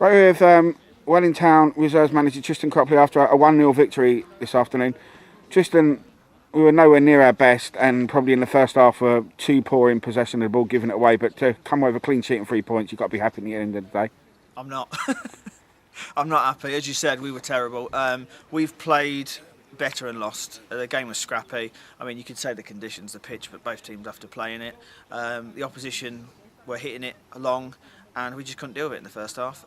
Right with Wellington Reserves manager Tristan Cropley after a 1-0 victory this afternoon. Tristan, we were nowhere near our best and probably in the first half were too poor in possession of the ball, giving it away. But to come away with a clean sheet and 3 points, you've got to be happy at the end of the day. I'm not. I'm not happy. As you said, we were terrible. We've played better and lost. The game was scrappy. I mean, you could say the conditions, the pitch, but both teams have to play in it. The opposition were hitting it along, and we just couldn't deal with it in the first half.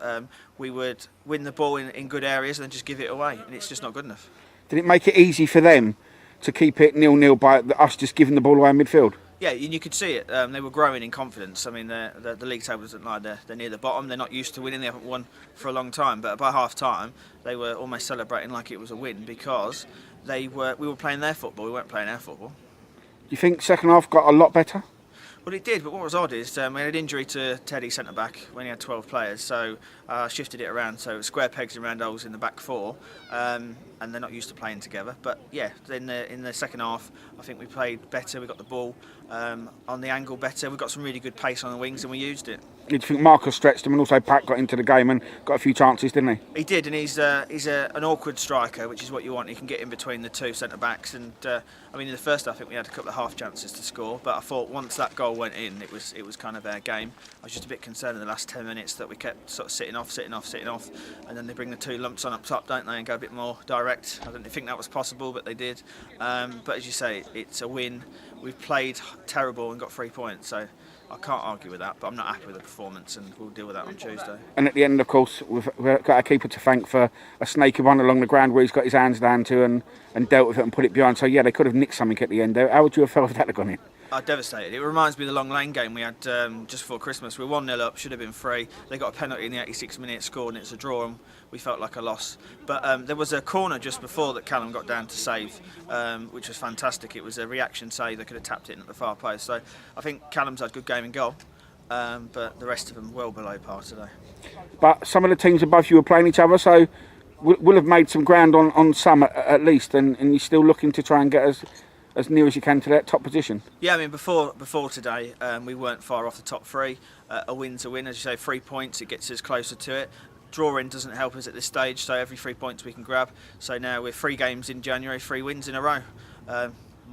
We would win the ball in good areas and then just give it away, and it's just not good enough. Did it make it easy for them to keep it 0-0 by us just giving the ball away in midfield? Yeah, and you could see it. They were growing in confidence. I mean, the league table doesn't lie. They're near the bottom. They're not used to winning. They haven't won for a long time. But by half time, they were almost celebrating like it was a win because we were playing their football. We weren't playing our football. Do you think second half got a lot better? Well, it did, but what was odd is we had an injury to Teddy centre-back when he had 12 players, so shifted it around, so it was square pegs and round holes in the back four, and they're not used to playing together. But yeah, in the second half, I think we played better, we got the ball on the angle better, we got some really good pace on the wings and we used it. Do you think Marcus stretched him and also Pat got into the game and got a few chances, didn't he? He did, and he's an awkward striker, which is what you want. He can get in between the two centre-backs, and I mean in the first half I think we had a couple of half chances to score, but I thought once that goal went in, it was kind of our game. I was just a bit concerned in the last 10 minutes that we kept sort of sitting off, and then they bring the two lumps on up top, don't they, and go a bit more direct. I didn't think that was possible, but they did. But as you say, it's a win. We've played terrible and got 3 points, so I can't argue with that, but I'm not happy with the performance, and we'll deal with that on Tuesday. And at the end, of course, we've got our keeper to thank for a snaky run along the ground where he's got his hands down to and dealt with it and put it behind. So yeah, they could have nicked something at the end there. How would you have felt if that had gone in? Devastated. It reminds me of the Long Lane game we had just before Christmas. We were 1-0 up, should have been 3. They got a penalty in the 86th minute, scored, and it's a draw, and we felt like a loss. But there was a corner just before that Callum got down to save, which was fantastic. It was a reaction save. They could have tapped it in at the far post. So I think Callum's had a good game in goal, but the rest of them well below par today. But some of the teams above you were playing each other, so we'll have made some ground on some at least, and you're still looking to try and get as near as you can to that top position. Yeah, I mean before today we weren't far off the top 3. A win's a win, as you say, 3 points, it gets us closer to it. Drawing doesn't help us at this stage, so every 3 points we can grab. So now we're 3 games in January, 3 wins in a row.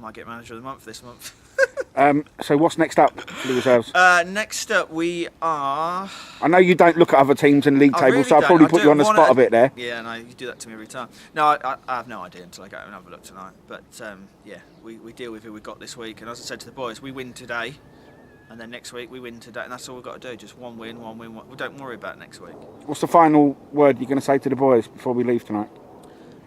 Might get manager of the month this month. So what's next up for the reserves? Next up we are... I know you don't look at other teams in league tables, really so I'll probably put you on the spot a bit there. Yeah, no, you do that to me every time. No, I have no idea until I go and have a look tonight. But yeah, we deal with who we got this week. And as I said to the boys, we win today, and then next week we win today, and that's all we've got to do. Just one win. We don't worry about next week. What's the final word you're going to say to the boys before we leave tonight?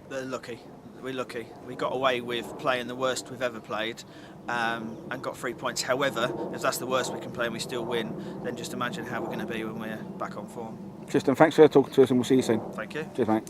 They're lucky. We're lucky. We got away with playing the worst we've ever played, and got 3 points. However, if that's the worst we can play and we still win, then just imagine how we're going to be when we're back on form. Tristan, thanks for talking to us, and we'll see you soon. Thank you. Cheers, mate.